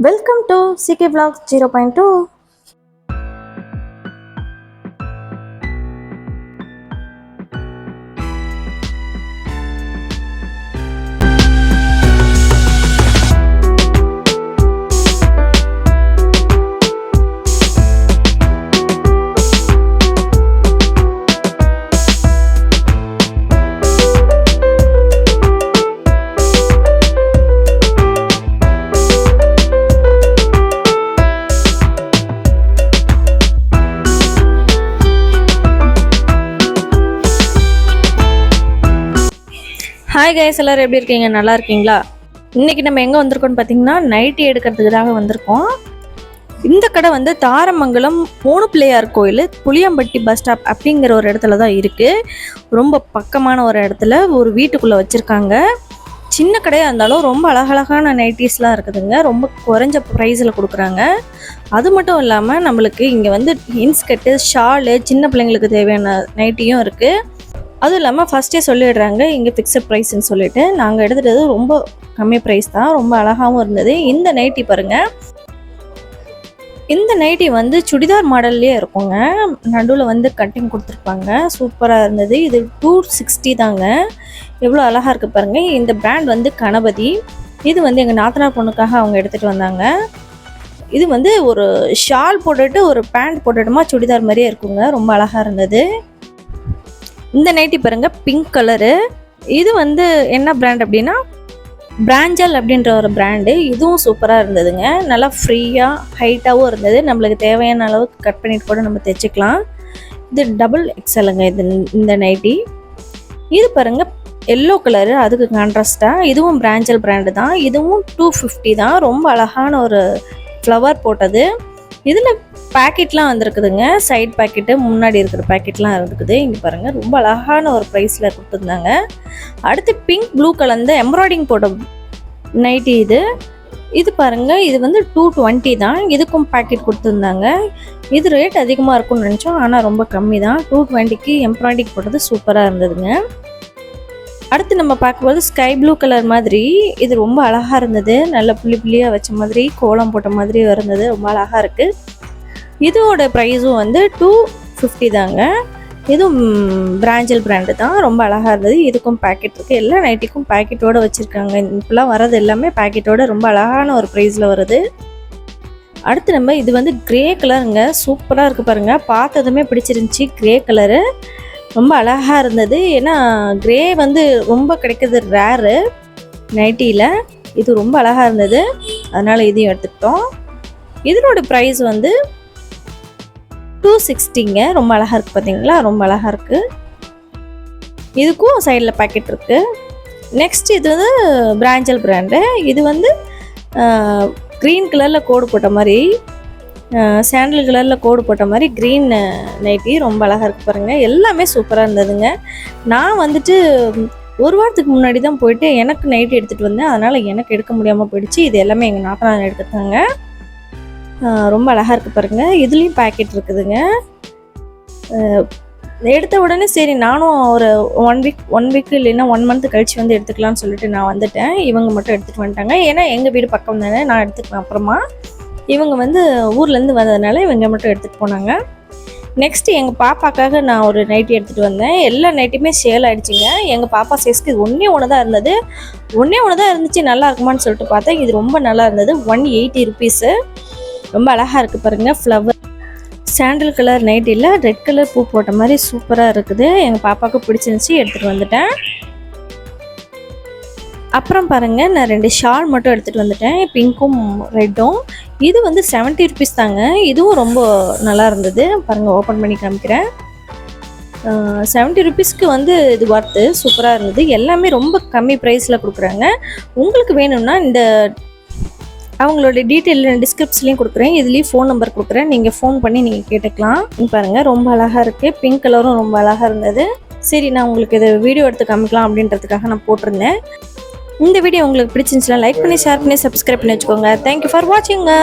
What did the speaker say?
Welcome to CK Vlogs 0.2. Hi guys, எல்லோரும் எப்படி இருக்கீங்க? நல்லா இருக்கீங்களா? இன்றைக்கி நம்ம எங்கே வந்திருக்கோம்னு பார்த்தீங்கன்னா நைட்டி எடுக்கிறதுக்காக வந்திருக்கோம். இந்த கடை வந்து தாரமங்கலம் மூணு பிள்ளையார் கோயில் புளியம்பட்டி பஸ் ஸ்டாப் அப்படிங்கிற ஒரு இடத்துல தான் இருக்குது. ரொம்ப பக்கமான ஒரு இடத்துல ஒரு வீட்டுக்குள்ளே வச்சுருக்காங்க. சின்ன கடையாக இருந்தாலும் ரொம்ப அழகழகான நைட்டிஸ்லாம் இருக்குதுங்க. ரொம்ப குறைஞ்ச ப்ரைஸில் கொடுக்குறாங்க. அது மட்டும் இல்லாமல் நம்மளுக்கு இங்கே வந்து இன்ஸ்கர்ட்டு, ஷாலு, சின்ன பிள்ளைங்களுக்கு தேவையான நைட்டியும் இருக்குது. அதுவும் இல்லாமல் ஃபஸ்ட்டே சொல்லிடுறாங்க இங்கே ஃபிக்ஸட் ப்ரைஸ்ன்னு சொல்லிட்டு. நாங்கள் எடுத்துகிட்டது ரொம்ப கம்மி ப்ரைஸ் தான், ரொம்ப அழகாகவும் இருந்தது. இந்த நைட்டி பாருங்கள், இந்த நைட்டி வந்து சுடிதார் மாடல்லே இருக்குங்க. நடுவில் வந்து கட்டிங் கொடுத்துருப்பாங்க, சூப்பராக இருந்தது. இது 260 தாங்க. எவ்வளோ அழகாக இருக்குது பாருங்கள். இந்த பிராண்ட் வந்து கணபதி. இது வந்து எங்கள் நாத்தனார் பொண்ணுக்காக அவங்க எடுத்துகிட்டு வந்தாங்க. இது வந்து ஒரு ஷால் போட்டுட்டு ஒரு பேண்ட் போட்டுட்டுமா சுடிதார் மாதிரியே இருக்குங்க. ரொம்ப அழகாக இருந்தது. இந்த நைட்டி பாருங்கள், பிங்க் கலரு. இது வந்து என்ன பிராண்ட் அப்படின்னா பிராஞ்சல் அப்படின்ற ஒரு பிராண்டு. இதுவும் சூப்பராக இருந்ததுங்க. நல்லா ஃப்ரீயாக ஹைட்டாகவும் இருந்தது. நம்மளுக்கு தேவையான அளவுக்கு கட் பண்ணிட்டு கூட நம்ம தைச்சிக்கலாம். இது டபுள் எக்ஸலுங்க இந்த நைட்டி. இது பாருங்கள், எல்லோ கலரு, அதுக்கு கான்ட்ராஸ்டாக. இதுவும் பிராஞ்சல் பிராண்டு தான். இதுவும் 250 தான். ரொம்ப அழகான ஒரு ஃப்ளவர் போட்டது. இதில் பேக்கெட்லாம் வந்துருக்குதுங்க. சைட் பேக்கெட்டு, முன்னாடி இருக்கிற பேக்கெட்லாம் இருக்குது. இங்கே பாருங்கள், ரொம்ப அழகான ஒரு ப்ரைஸில் கொடுத்துருந்தாங்க. அடுத்து பிங்க் ப்ளூ கலந்த எம்ப்ராய்டிங் போட்ட நைட்டி இது பாருங்கள், இது வந்து 220 தான். இதுக்கும் பேக்கெட் கொடுத்துருந்தாங்க. இது ரேட் அதிகமாக இருக்கும்னு நினச்சோம், ஆனால் ரொம்ப கம்மி தான். 220க்கு எம்ப்ராய்டிங் போட்டது சூப்பராக இருந்ததுங்க. அடுத்து நம்ம பார்க்கும்போது ஸ்கை ப்ளூ கலர் மாதிரி, இது ரொம்ப அழகாக இருந்தது. நல்ல புள்ளியாக வச்ச மாதிரி, கோலம் போட்ட மாதிரி இருந்தது. ரொம்ப அழகாக இருக்குது. இதோட ப்ரைஸும் வந்து 250 தாங்க. இதுவும் பிராஞ்சல் பிராண்டு தான். ரொம்ப அழகாக இருந்தது. இதுக்கும் பேக்கெட் இருக்குது. எல்லா நைட்டிக்கும் பேக்கெட்டோடு வச்சுருக்காங்க. இப்போலாம் வர்றது எல்லாமே பேக்கெட்டோட ரொம்ப அழகான ஒரு ப்ரைஸில் வருது. அடுத்து நம்ம இது வந்து க்ரே கலருங்க. சூப்பராக இருக்குது பாருங்கள். பார்த்ததுமே பிடிச்சிருந்துச்சி. க்ரே கலரு ரொம்ப அழகாக இருந்தது. ஏன்னா க்ரே வந்து ரொம்ப கிடைக்கிறது ரேரு நைட்டியில். இது ரொம்ப அழகாக இருந்தது, அதனால் இதையும் எடுத்துக்கிட்டோம். இதனோட ப்ரைஸ் வந்து 260ங்க. ரொம்ப அழகாக இருக்குது பார்த்தீங்களா, ரொம்ப அழகாக இருக்குது. இதுக்கும் சைடில் பேக்கெட் இருக்குது. நெக்ஸ்ட் இது வந்து பிராஞ்சல் பிராண்டு. இது வந்து க்ரீன் கலரில் கோடு போட்ட மாதிரி, சாண்டில் கலரில் கோடு போட்ட மாதிரி க்ரீன் நைட்டி. ரொம்ப அழகாக இருக்குது பாருங்கள். எல்லாமே சூப்பராக இருந்ததுங்க. நான் வந்துட்டு ஒரு வாரத்துக்கு முன்னாடி தான் போயிட்டு எனக்கு நைட்டி எடுத்துகிட்டு வந்தேன். அதனால் எனக்கு எடுக்க முடியாமல் போயிடுச்சு. இது எல்லாமே எங்கள் நாத்தனார் எடுத்துட்டாங்க. ரொம்ப அழகாக இருக்குது பாருங்கள். இதுலேயும் பேக்கெட் இருக்குதுங்க. எடுத்த உடனே சரி நானும் ஒரு ஒன் வீக் இல்லைன்னா 1 மந்த் கழிச்சு வந்து எடுத்துக்கலாம்னு சொல்லிட்டு நான் வந்துட்டேன். இவங்க மட்டும் எடுத்துகிட்டு வந்துட்டாங்க. ஏன்னா எங்கள் வீடு பக்கம் தானே, நான் எடுத்துக்குவேன் அப்புறமா. இவங்க வந்து ஊர்லேருந்து வந்ததுனால இவங்க மட்டும் எடுத்துகிட்டு போனாங்க. நெக்ஸ்ட்டு எங்கள் பாப்பாக்காக நான் ஒரு நைட்டி எடுத்துகிட்டு வந்தேன். எல்லா நைட்டியுமே சேல் ஆகிடுச்சிங்க. எங்கள் பாப்பா சைஸ்க்கு இது ஒன்று தான் இருந்தது. ஒன்று தான் இருந்துச்சு. நல்லா இருக்குமான்னு சொல்லிட்டு பார்த்தேன். இது ரொம்ப நல்லா இருந்தது. 180 ருபீஸு. ரொம்ப அழகாக இருக்குது பாருங்கள். ஃப்ளவர் சாண்டில் கலர் நைட்டியில் ரெட் கலர் பூ போட்ட மாதிரி சூப்பராக இருக்குது. எங்கள் பாப்பாவுக்கு பிடிச்சிருந்துச்சி, எடுத்துகிட்டு வந்துட்டேன். அப்புறம் பாருங்கள், நான் 2 ஷால் மட்டும் எடுத்துகிட்டு வந்துட்டேன், பிங்க்கும் ரெட்டும். இது வந்து 70 ருபீஸ் தாங்க. இதுவும் ரொம்ப நல்லா இருந்தது. பாருங்கள், ஓப்பன் பண்ணி காமிக்கிறேன். 70 ருபீஸ்க்கு வந்து இது ஒர்த்து, சூப்பராக இருந்தது. எல்லாமே ரொம்ப கம்மி ப்ரைஸில் கொடுக்குறாங்க. உங்களுக்கு வேணும்னா இந்த அவங்களோட டீட்டெயில் டிஸ்கிரிப்ஷன்லேயும் கொடுக்குறேன், இதுலேயும் ஃபோன் நம்பர் கொடுக்குறேன். நீங்கள் ஃபோன் பண்ணி நீங்கள் கேட்டுக்கலாம். பாருங்கள், ரொம்ப அழகாக இருக்குது. பிங்க் கலரும் ரொம்ப அழகாக இருந்தது. சரி, நான் உங்களுக்கு இதை வீடியோ எடுத்து காமிக்கலாம் அப்படின்றதுக்காக நான் போட்டிருந்தேன். இந்த வீடியோ உங்களுக்கு பிடிச்சிருந்துச்சுன்னா லைக் பண்ணி, ஷேர் பண்ணி, சப்ஸ்கிரைப் பண்ணி வச்சுக்கோங்க. Thank you for வாட்சிங்க.